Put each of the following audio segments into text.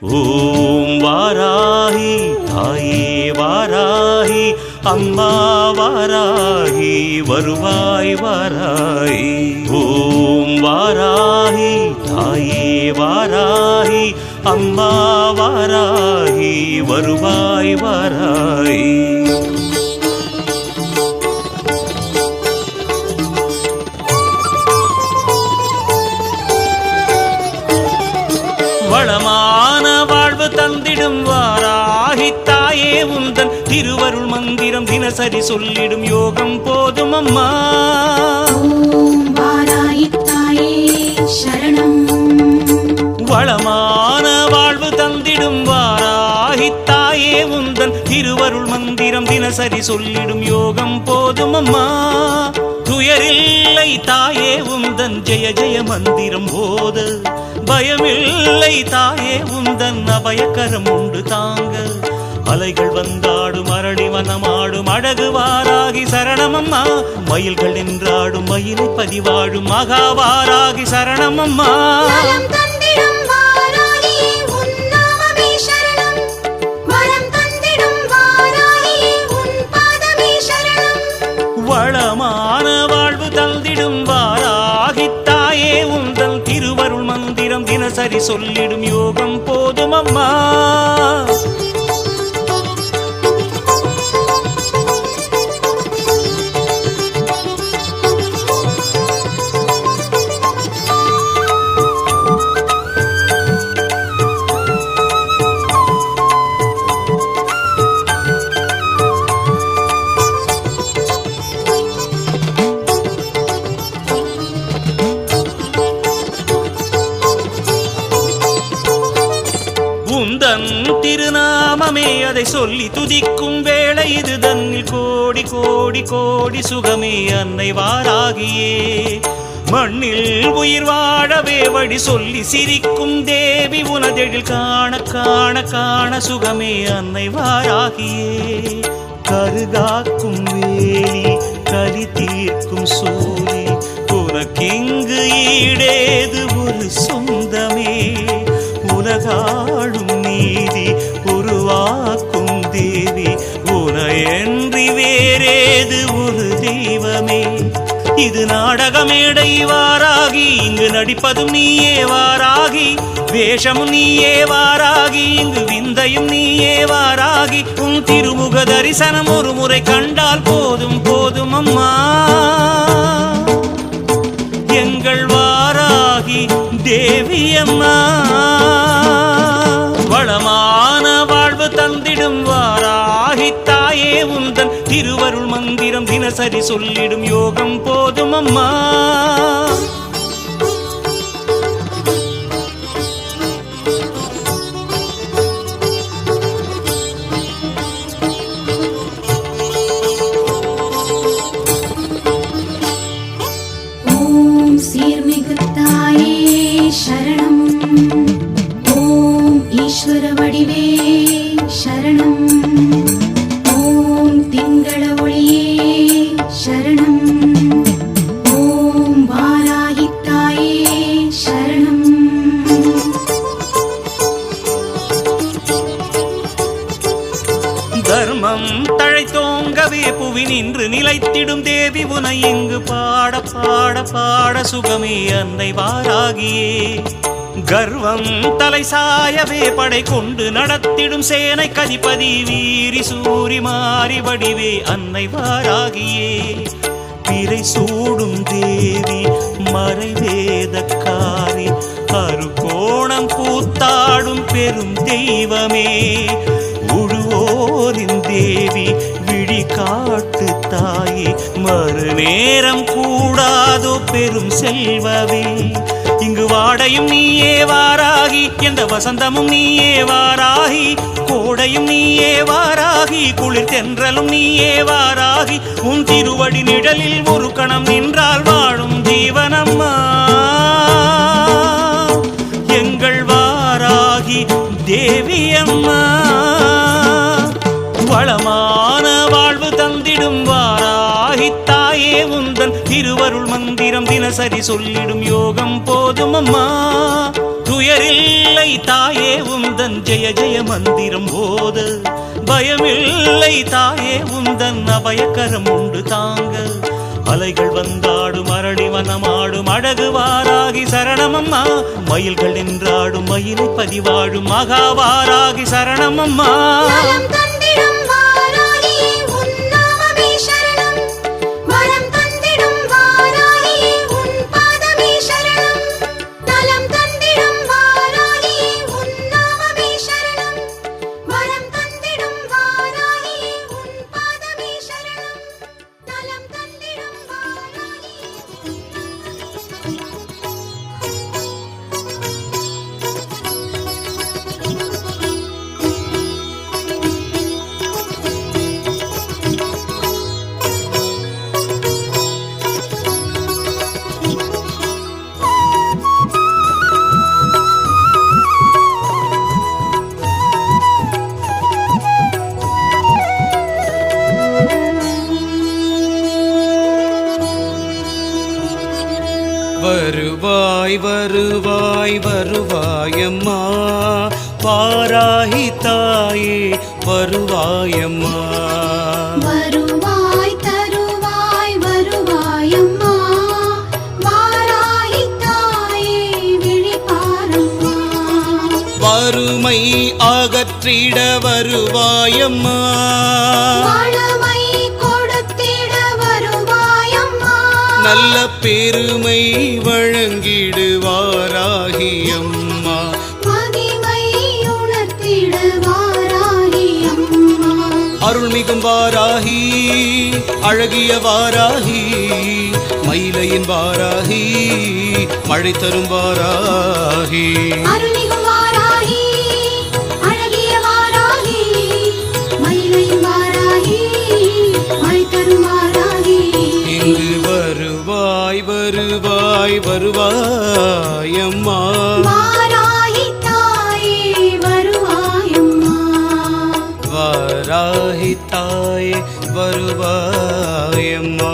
ஓம் வாராகி தாயே வாராகி அம்மா வாராகி வருவாய் வாராகி. ஓம் வாராகி தாயே வாராகி அம்மா வாராகி வருவாய் வாராகி. வளமான வாழ்வு தந்திடும் வாராகி தாயே உந்தன் திருவருள் மந்திரம் தினசரி சொல்லிடும் யோகம் போதும் அம்மா. ஓம் வாராகி தாயே சரணம். வளமான வாழ்வு தந்திடும் வாராகி தாயே உந்தன் திருவருள் மந்திரம் தினசரி சொல்லிடும் யோகம் போதும் அம்மா. துயரில்லை தாயே உந்தன் ஜெய ஜெய மந்திரம் போத, பயமில்லை தாயே உந்தன் அபயக்கரம் உண்டு தாங்க. அலைகள் வந்தாடும் அரளி வனமாடும் அழகு வாராகி சரணமம்மா. மயில்கள் என்றாடும் மயிலை பதிவாடும் மகாவாராகி சரணமம்மா. வளமான வாழ்வு தந்திடும் வாராகி தாயே உந்தன் திருவருள் மந்திரம் தினசரி சொல்லிடும் யோகம் போதும் அம்மா. உந்தன் திருநாமமே அதை சொல்லி துதிக்கும் வேளை இது தன்னில் கோடி கோடி கோடி சுகமே அன்னை வாராகியே. மண்ணில் உயிர் வாழவே வழி சொல்லி சிரிக்கும் தேவி உனதெழில் காண காண காண சுகமே அன்னை வாராகியே. கருகாக்கும் வேலி கலி தீர்க்கும் சூரி உனக்கிங்கு ஈடேது ஒரு சொந்தமே. உலகாளும் நீதி உருவாக்கும் தேவி உனையன்றி வேறேது ஒரு தெய்வமே. இது நாடகமேடை வாராகி, இங்கு நடிப்பதும் நீயே வாராகி. வேஷமும் நீயே வாராகி, இங்கு விந்தையும் நீயே வாராகி. உன் திருமுக தரிசனம் ஒரு முறை கண்டால் போதும் போதும் அம்மா. எங்கள் வாராகி தேவி அம்மா. வளமான வாழ்வு தந்திடும் வாராகி தாயே உந்தன் திருவருள் மந்திரம் தினசரி சொல்லிடும் யோகம் போதும் அம்மா. ஓம் சீர்மிகு தாயே சரணம். ஓம் ஈஸ்வர வடிவே சரணம். ஓம் திங்கள ஒளியே சரணம். ஓம் வாராகி தாயே சரணம். தர்மம் தழைத்தோங்கவே புவி நின்று நிலைத்திடும் தேவி உனை இங்கு பாட பாட பாட சுகமே அன்னை வாராகியே. கர்வம் தலை சாயவே படை கொண்டு நடத்திடும் சேனை கதிபதி வீரி சூரி மாறி வடிவே அன்னை வாராகியே. பிறை சூடும் தேவி மறைவேதக்காரி அருகோணம் கூத்தாடும் பெரும் தெய்வமே. உழுவோரின் தேவி விழி காட்டு தாயே மறுநேரம் கூடாதோ பெரும் செல்வமே. இங்கு வாடையும் நீயே வாராகி, எந்த வசந்தமும் நீயே வாராகி. கோடையும் நீயே வாராகி, குளிர் தென்றலும் நீயே வாராகி. உன் திருவடி நிழலில் ஒரு கணம் நின்றால் வாழும் ஜீவனம்மா. எங்கள் வாராகி தேவி அம்மா. வளமான வாழ்வு தந்திடும் வாராகி தாயே உந்தன் திருவருள் மந்திரம் தினசரி சொல்லிடும் யோகம் போதும் அம்மா. துயரில்லை தாயே உந்தன் ஜெய ஜெய மந்திரம் போத பயமில்லை தாயே உந்தன் அபயக்கரம் உண்டு தாங்க அலைகள் வந்தாடும் அரளி வனமாடும் அழகு வாராகி சரணமம்மா மயில்கள் நின்றாடும் மயிலை பதிவாடும் மகாவாராகி சரணமம்மா நலம் தந்திடும் வாராகியே உன் நாமமே சரணம் வரம் தந்திடும் வாராகியே உன் பாதமே சரணம் நலம் தந்திடும் வாராகியே உன் நாமமே சரணம் வரம் தந்திடும் வாராகியே உன் பாதமே சரணம் நலம் தந்திடும் வாராகியே வருவாய் வருவாய் வருவாயம்மா வாராகி தாயே வருவாயம்மா வருவாய் தருவாய் வருவாயம்மா வாராகி தாயே விழிபாரம்மா வறுமை அகற்றிட வருவாயம்மா வளமை கொடுத்திட வருவாயம்மா நல்ல பெருமை வழங்கிடுவாராகியம்மா மகிமை உணர்த்திட வாராகியம்மா அருள்மிகும் வாராகி அழகிய வாராகி மயிலையின் வாராகி மழை தரும் வாராகி அருள்மிகு வாராகி அழகிய வாராகி மயிலையும் வாராகி மழை தரும் வாராகி இங்கு வருவாய் வருவாய் வருவாயம்மா வாராகி தாயே வருவாயம்மா வாராகி தாயே வருவாயம்மா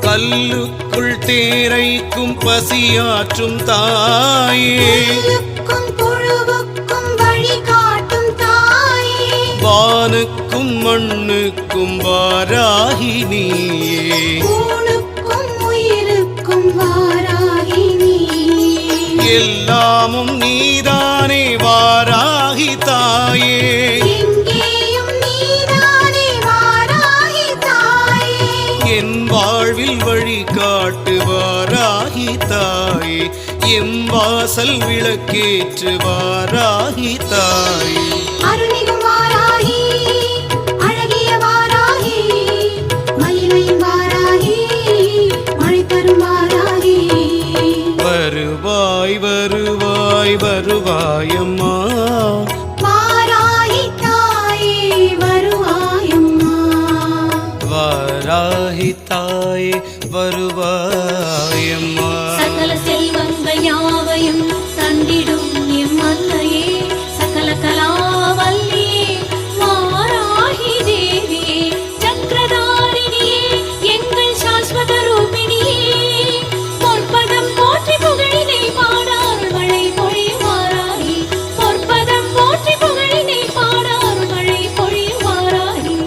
கல்லுக்குள் தேரைக்கும் பசியாற்றும் தாயே புல்லுக்கும் புழுவுக்கும் வழி காட்டும் தாயே வானுக்கும் மண்ணுக்கும் வாராகி நீயே ஊனுக்கும் உயிருக்கும் வாராகி நீயே எல்லாமும் நீதானே வாராகி தாயே எங்கேயும் நீதானே வாராகி தாயே என் வாழ்வில் வழி காட்டு வாராகி தாயே எம் வாசல் விளக்கேற்று வாராகி தாயே அருள்மிகு வாராகி அழகிய வாராகி மயிலையும் வாராகி மழை தரும் வாராகி வருவாய் வருவாய் வருவாயம்மா வாராகி தாயே வருவாயம்மா வாராகி தாயே வருவாயம்மா சகல செல்வங்கள் யாவையும் தந்திடும் எம் அன்னையே சகல கலாவல்லியே வாராகி தேவியே சக்கரதாரிணியே எங்கள் சாஸ்வத ரூபிணியே பொற்பதம் போற்றி புகழினை பாடார் மழை பொழியும் வாராகி பொற்பதம் போற்றி புகழினை பாடார் மழை பொழியும் வாராகி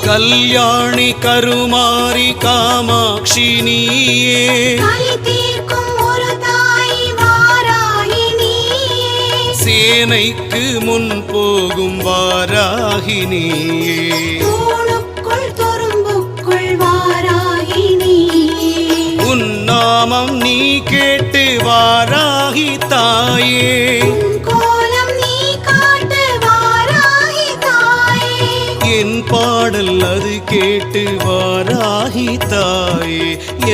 கல்யாணி கருமாரி காமாட்சி நீயே கலி தீர்க்கும் ஒரு தாய் வாராகி நீயே சேனைக்கு முன் போகும் வாராகி நீயே தூணுக்குள் துரும்புக்குள் வாராகி நீயே உன் நாமம் நீ கேட்டு வாராகி தாயே உன் கோலம் நீ காட்டு வாராகி தாயே என் பாடல் அது கேட்டு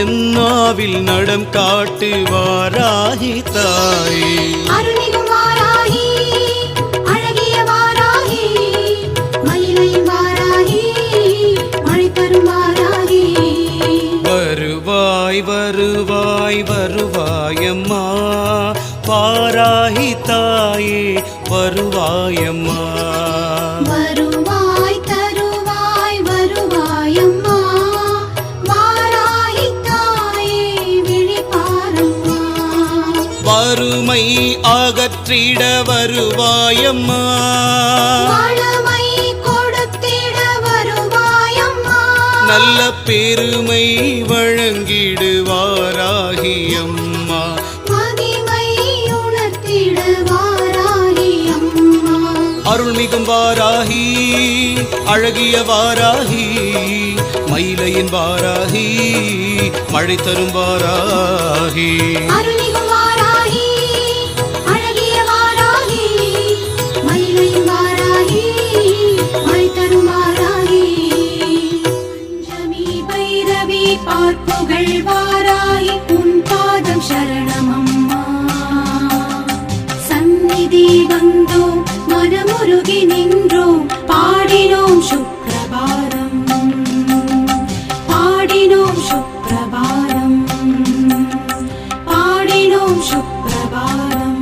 என்னாவில் நடம் காட்டு வாராகி தாயே. அருள்மிகு வாராகி அழகிய வாராகி மயிலையும் வாராகி மழை தரும் வாராகி. வருவாய் வருவாய் வருவாயம்மா வாராகி தாயே வருவாயம்மா. வருவாய் தருவாய் வருவாயம்மா வாராகி தாயே விழிப்பாரம்மா. வறுமை அகற்றிட வருவாயம்மா. வளமை கொடுத்திட வருவாயம்மா. நல்ல பெருமை வழங்கிடுவாராகி அம்மா. மகிமை உணர்த்திட வாராகி அம்மா. அருள்மிகும் வாராகி அழகிய வாராகி மயிலையின் வாராகி மழை தரும் வாராகி. அருள்மிகு வாராகி அழகிய வாராகி மயிலையும் வாராகி மழை தரும் வாராகி. பஞ்சமி பைரவி பார்ப்புகள் வாராகி உன் பாதம் சரணமம்மா. சந்நிதி வந்தோம் மனமுருகி நின்றோம் பாடினோம் சுப்ரபாதம் பாடினோம் சுப்ரபாதம் பாடினோம் சுப்ரபாதம்.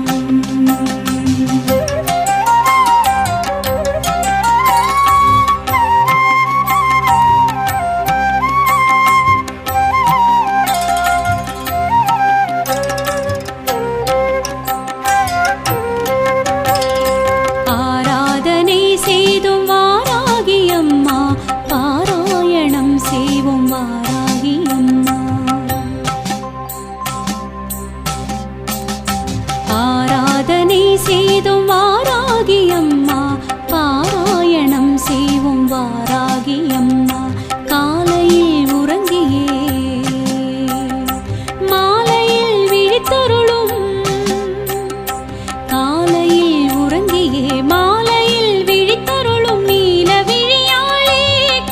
ஆராதனை செய்தும் வாராகி அம்மா பாராயணம் செய்வோம் வாராகி அம்மா. ஆராதனை செய்தும் வாராகி அம்மா பாராயணம் செய்வோம் வாராகி அம்மா. காலையில் உறங்கியே மாலையில் விழித்தருளும். காலையில் உறங்கியே மாலையில் விழித்தருளும் நீல விழியாளே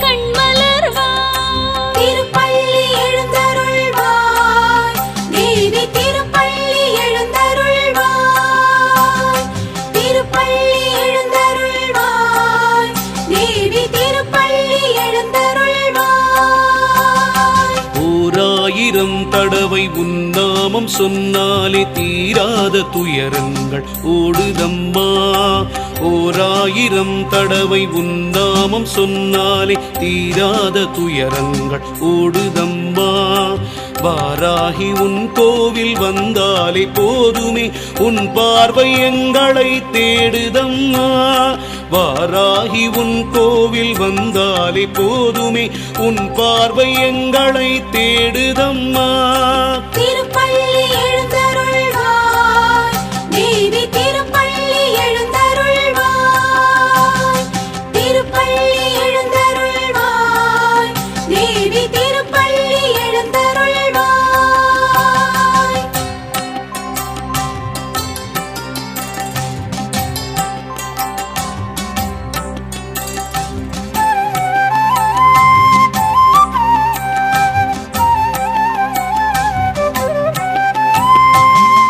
கண்மலர்வாய். திருப்பள்ளி எழுந்தருள்வாய் தேவி திருப்பள்ளி எழுந்தருள்வாய். திருப்பள்ளி எழுந்தருள்வாய் தேவி திருப்பள்ளி எழுந்தருள்வாய். ஓராயிரம் தடவை உன்னாமம் சொன்னாலே தீராத துயரங்கள் ஓடுதம்மா. ஓராயிரம் தடவை உன்னாமம் சொன்னாலே தீராத துயரங்கள் ஓடுதம்மா. வாராகி உன் கோவில் வந்தாலே போதுமே உன் பார்வை எங்களை தேடுதம்மா. வாராகி உன் கோவில் வந்தாலே போதுமே உன் பார்வை எங்களை தேடுதம்மா. திருப்பள்ளி எழுந்தருள்வாய் தேவி திருப்பள்ளி எழுந்தருள்வாய். திருப்பள்ளி எழுந்தருள்வாய் தேவி திருப்பள்ளி எழுந்தருள்வாய்.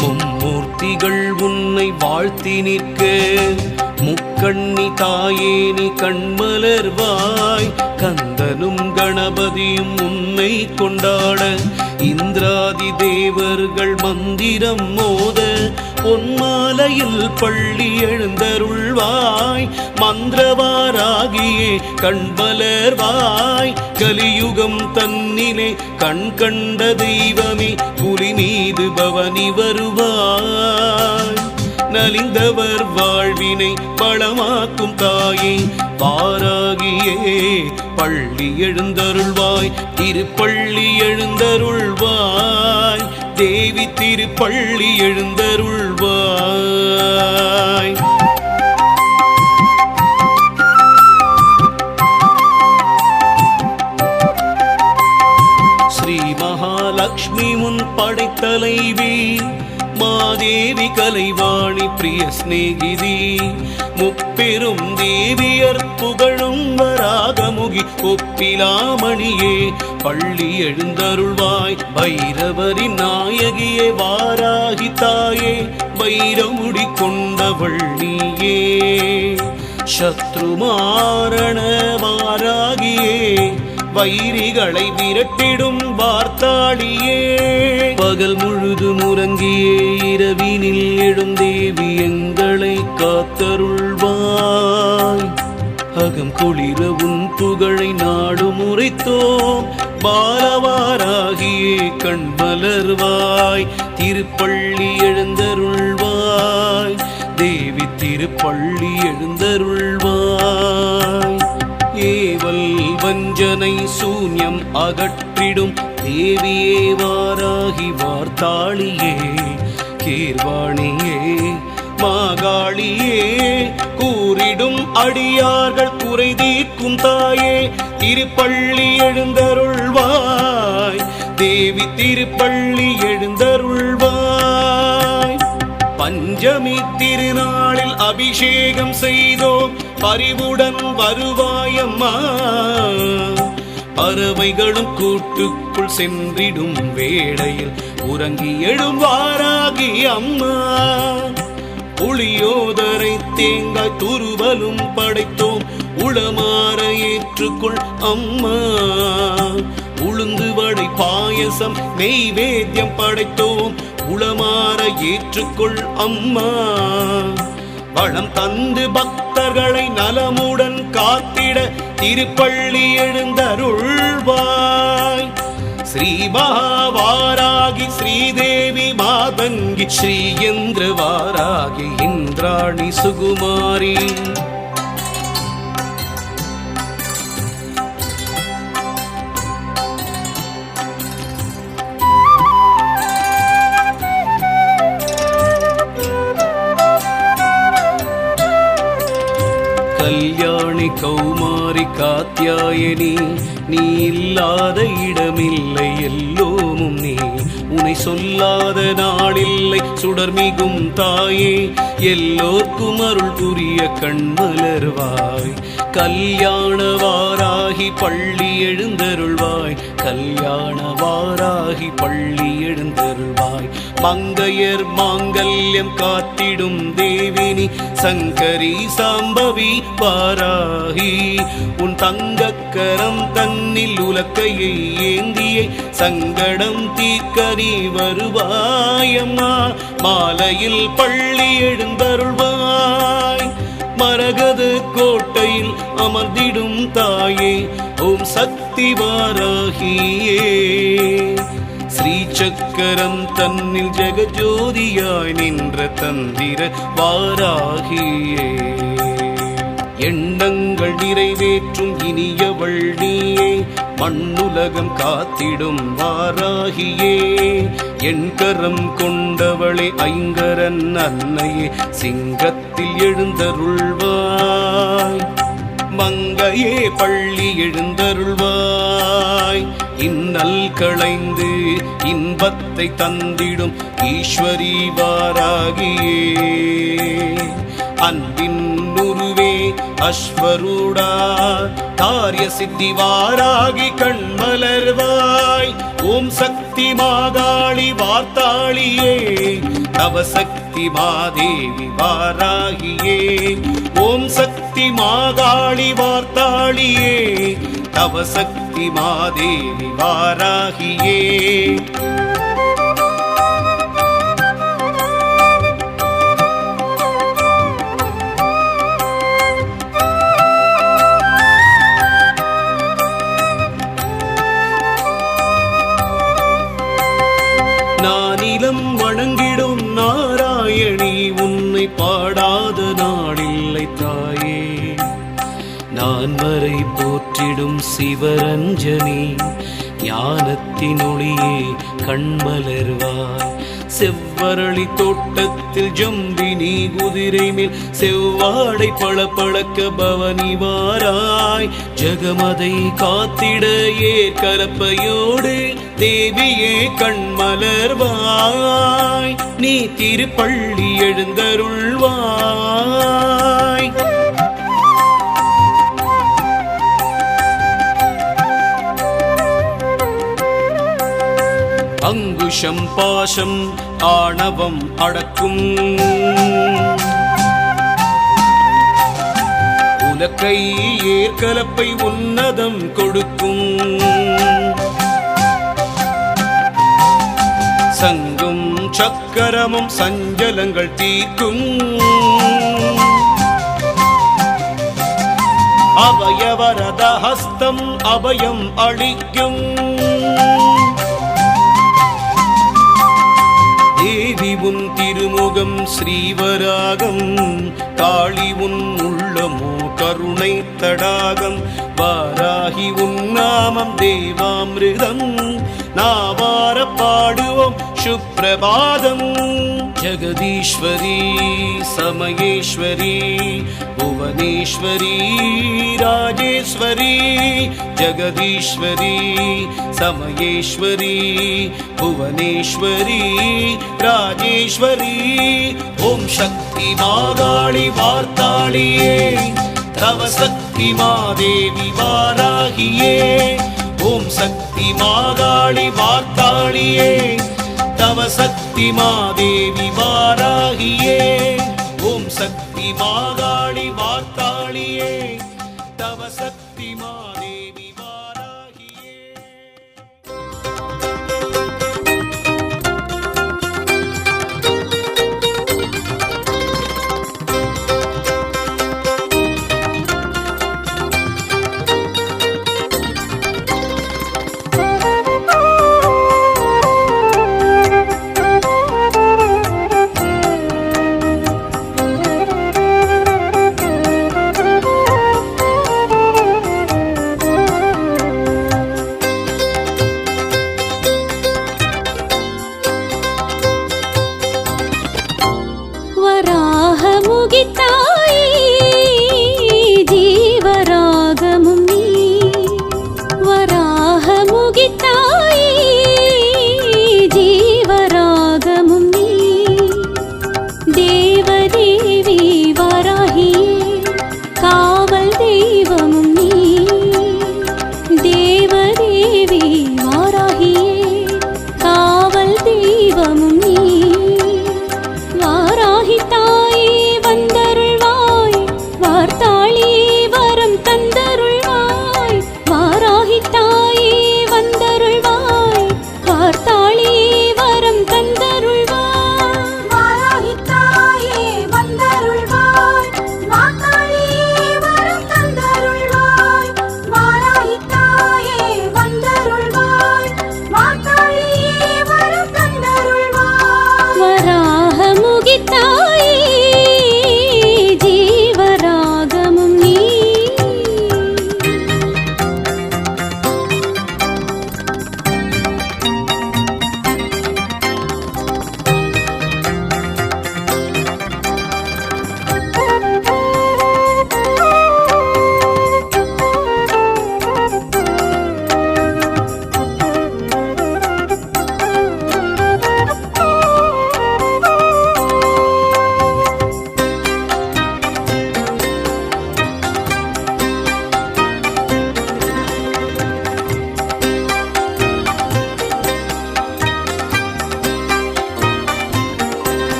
மும்மூர்த்திகள் உன்னை வாழ்த்தி நிற்க முக்கண்ணி தாயே நீ கண்மலர்வாய். கந்தனும் கணபதியும் உன்னை கொண்டாட இந்திராதி தேவர்கள் மந்திரம் மோத பொன்மாலையில் பள்ளி எழுந்தருள்வாய். மந்திரவாராகியே கண்மலர்வாய். கலியுகம் தன்னிலே கண் கண்ட தெய்வமே புலி மீது பவனி வருவாய். நலிந்தவர் வாழ்வினை பழமாக்கும் தாயே வாராகியே பள்ளி எழுந்தருள்வாய். திருப்பள்ளி எழுந்தருள்வாய் தேவி திருப்பள்ளி எழுந்தருள்வாய். ஸ்ரீ மகாலட்சுமி முன் படைத்தலைவி மாதேவி கலைவாணி பிரிய சிநேகிதி முப்பெரும் தேவியர் புகழும் வராகமுகி ஒப்பிலாமணியே பள்ளி எழுந்தருள்வாய் பைரவரின் நாயகியே வாராகி தாயே வைரமுடி கொண்டவள் நீயே சத்ருமாரண வாராகியே வைரிகளை விரட்டிடும் வார்த்தாளியே பகல் முழுதும் உறங்கியே இரவினில் எழும் தேவி எங்களை காத்தருள்வாய் அகம் குளிர உன் புகழை நாடு முறைத்தோம் பாலவாராகியே கண் மலர்வாய் திருப்பள்ளி எழுந்தருள்வாய் தேவி திருப்பள்ளி எழுந்தருள்வாய் ஏவல் வஞ்சனை சூன்யம் அகற்றிடும் தேவியே வாராகி வார்த்தாளியே கீர்வாணியே மாகாளியே கூறிடும் அடியார்கள் குறை தீர்க்கும் தாயே திருப்பள்ளி எழுந்தருள்வாய் தேவி திருப்பள்ளி எழுந்தருள்வாய் பஞ்சமி திருநாளில் அபிஷேகம் செய்தோம் பரிவுடன் வருவாயம்மா பறவைகளும் கூட்டுக்குள் சென்றிடும் வேளையில் உறங்கி எழும் வாராகி அம்மா புளியோதரை தேங்காய் துருவலும் படைத்தோம் உளமாற ஏற்றுக்கொள் அம்மா உளுந்து வடை பாயசம் நெய்வேத்தியம் படைத்தோம் உளமாற ஏற்றுக்கொள் அம்மா வளம் தந்து பக்தர்களை நலமுடன் காத்திட திருப்பள்ளி எழுந்தருள்வாய் ஸ்ரீ மகாவாராகி ஸ்ரீதேவி மாதங்கி ஸ்ரீயந்திர வாராகி இந்திராணி சுகுமாரி கல்யாணி கௌமாரி காத்யாயனி நீ இல்லாத இடமில்லை எல்லோமும் நீ உனை சொல்லாத நாளில்லை சுடர்மிகும் தாயே எல்லோர்க்கும் அருள் புரிய கண்மலர்வாய் கல்யாண வாராகி பள்ளி எழுந்தருள்வாய் கல்யாண வாராகி பள்ளி எழுந்தருள்வாய் மங்கையர் மாங்கல்யம் காத்திடும் தேவினி சங்கரி சாம்பவி வாராகி உன் தங்கக்கரம் தன்னில் உலக்கையை ஏந்தியே சங்கடம் தீர்க்க நீ வருவாயம்மா மாலையில் பள்ளி எழுந்தருள்வாய் மரகத கோட்டையில் அமர்ந்திடும் தாயே ஓம் சக்தி வாராகியே ஸ்ரீ சக்கரம் தன்னில் ஜெகஜோதியாய் நின்ற தந்திர வாராகியே எண்ணங்கள் நிறைவேற்றும் இனியவள் நீயே மண்ணுலகம் காத்திடும் வாராகியே என் கரம் கொண்டவளே ஐங்கரன் அன்னையே சிங்கத்தில் எழுந்தருள்வாய் மங்கையே பள்ளி எழுந்தருள்வாய் இன்னல் களைந்து இன்பத்தை தந்திடும் ஈஸ்வரி வாராகியே அன்பின் உருவே அஸ்வரூடா காரிய சித்தி வாராகி கண்மலர்வாய் ஓம் சக்தி மாகாளி வார்த்தாளியே நவசக்தி மாதேவி வாராகியே ஓம் சக்தி மாகாளி வார்த்தாளியே நவசக்தி மாதேவி வாராகியே நானிலம் வணங்கிடும் நாராயணி உன்னை பாடாத நாளில்லை தாயே நான் வரை போற்றிடும் சிவரஞ்சனி ஞானத்தின் ஒளியே கண்மலர்வாய். செவ்வரளி தோட்டத்தில் ஜம்பினி குதிரை மேல் செவ்வாடை பளபளக்க பவனி வாராய். ஜெகமதை காத்திட ஏற்கலப்பையோடு தேவியே கண்மலர்வாய். நீ திருப்பள்ளி எழுந்தருள்வாய். அங்குஷம் பாசம் ஆணவம் அடக்கும். உலக்கை ஏற்கலப்பை உன்னதம் கொடுக்கும். சங்கும் சக்கரமும் சஞ்சலங்கள் தீர்க்கும். அபயவரத ஹஸ்தம் அபயம் அளிக்கும். தேவி உன் திருமுகம் ஸ்ரீவராகம். காளி உன் உள்ளமோ கருணை தடாகம். வாராகி உன் நாமம் தேவாமிருதம். நாவார பாடுவோம் சுப்ரபாதம். ஜெகதீஸ்வரி சமயேஸ்வரி புவனேஸ்வரி ராஜேஸ்வரி. ஜெகதீஸ்வரி சமயேஸ்வரி புவனேஸ்வரி ராஜேஸ்வரி. ஓம் சக்தி மாகாளி வார்த்தாளியே தவ சக்தி மாதேவி வாராகியே. ஓம் சக்தி மாகாளி வார்த்தாளியே தவ சக்தி மாதேவி வாராகியே. ஓம் சக்தி மாகாளி வார்த்தாளியே தவ சக்தி மாதேவி வாராகியே.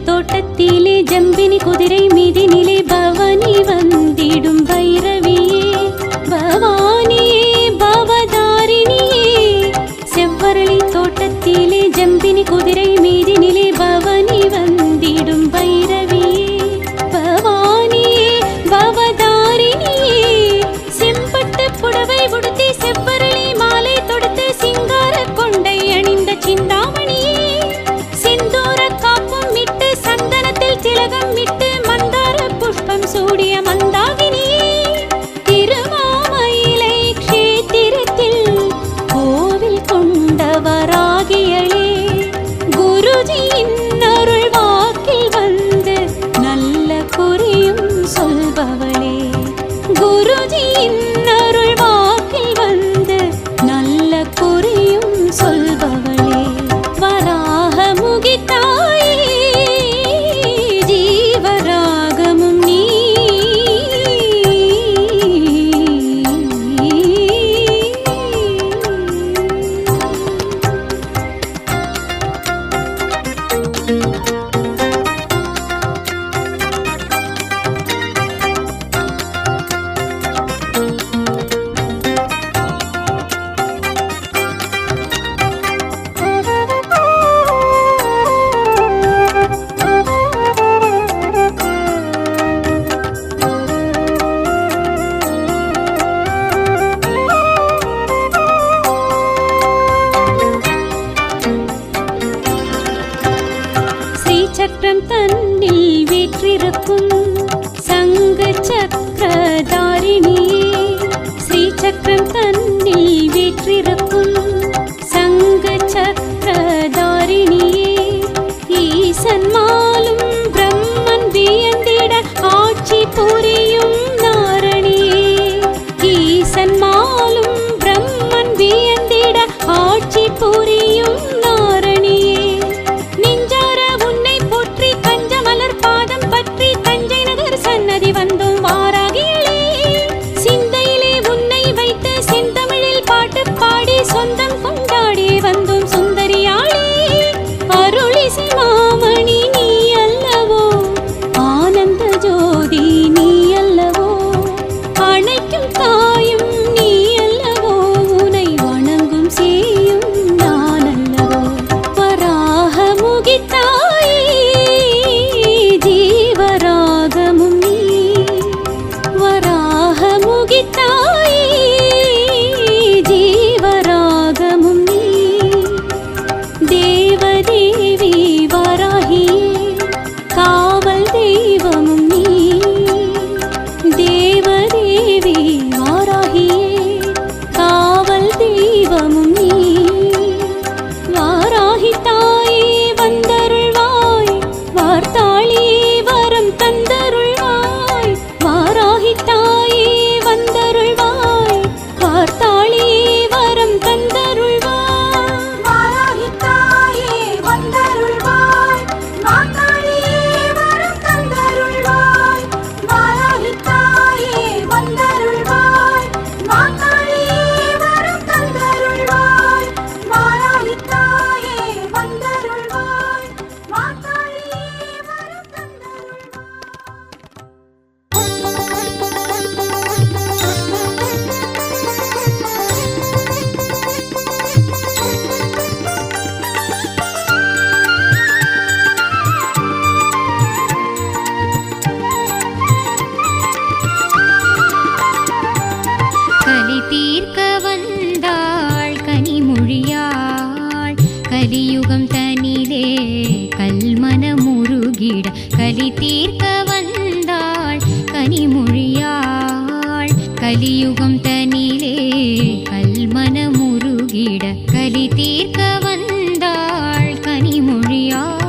தோட்டத்திலே ஜம்பினி குதிரை மீதினிலே பவானி வந்திடும் பைரவியே பவானியே பவதாரிணியே. செவ்வரளி தோட்டத்திலே ஜம்பினி குதிரை மீதினிலே பவானி வந்திடும் பைரவியே பவானியே பவதாரிணியே. செம்பட்டு புடவை உடுத்தி செவ்வரளி மாலை தொடுத்து சிங்கார கொண்டை அணிந்த சிந்தாமணியே. சிந்தூர காப்பும் இட்டு சந்தனத்தில் திலகம் இட்டு மந்தார புஷ்பம் சூடிய மந்தாகினியே. திருமாமயிலை க்ஷேத்திர கலியுகம் தனிலே கல்மனமுருகிட கலி தீர்க்க வந்தாள் கனிமொழியாள். கலியுகம் தனிலே கல்மனமுருகிட கலி தீர்க்க வந்தாள் கனிமொழியாள்.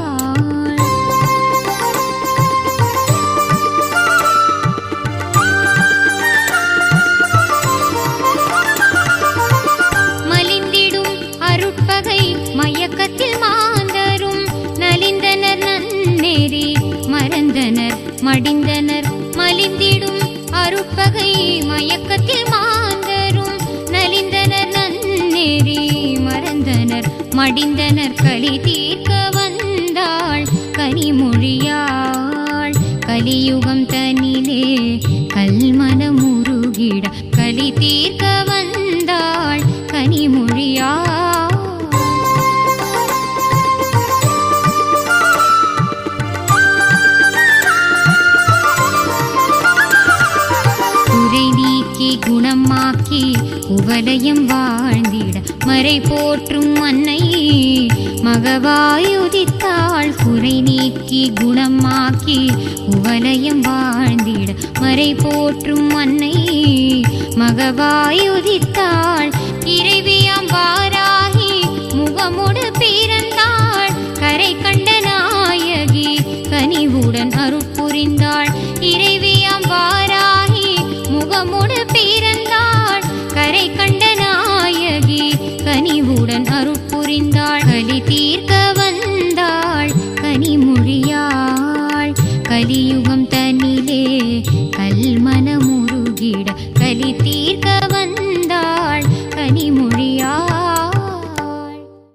மலிந்திடும் அருட்பகை மயக்கத்தில் மாந்தரும் நலிந்தனர் நன்னெறி மறந்தனர் மடிந்தனர். மலிந்திடும் அருட்பகை மயக்கத்தில் மாந்தரும் நலிந்தனர் நன்னெறி மறந்தனர் மடிந்தனர். களி தீர்க்க வந்தாள் கனிமொழியாள். கலியுகம் தனிலே கல்மனமுருகிட களி தீர்க்க வந்தாள் கனிமொழியாள். குறை நீக்கி குணமாக்கி உவலயம் வாழ்ந்திட மறை போற்றும் அன்னை மகவாயுதித்தாள். குறை நீக்கி குணமாக்கி உவலயம் வாழ்ந்திட மறை போற்றும் அன்னை மகவாயுதித்தாள். இறைவியாம் வாராகி முகமுடு பிறந்தாள் கரை கண்ட நாயகி கனிவுடன் அருட்புரிந்தாள். இறைவியாம் வாராகி முகமுடு பிறந்தாள் கரை கண்ட நாயகி கனிவுடன் அருட்புரிந்தாள். கலி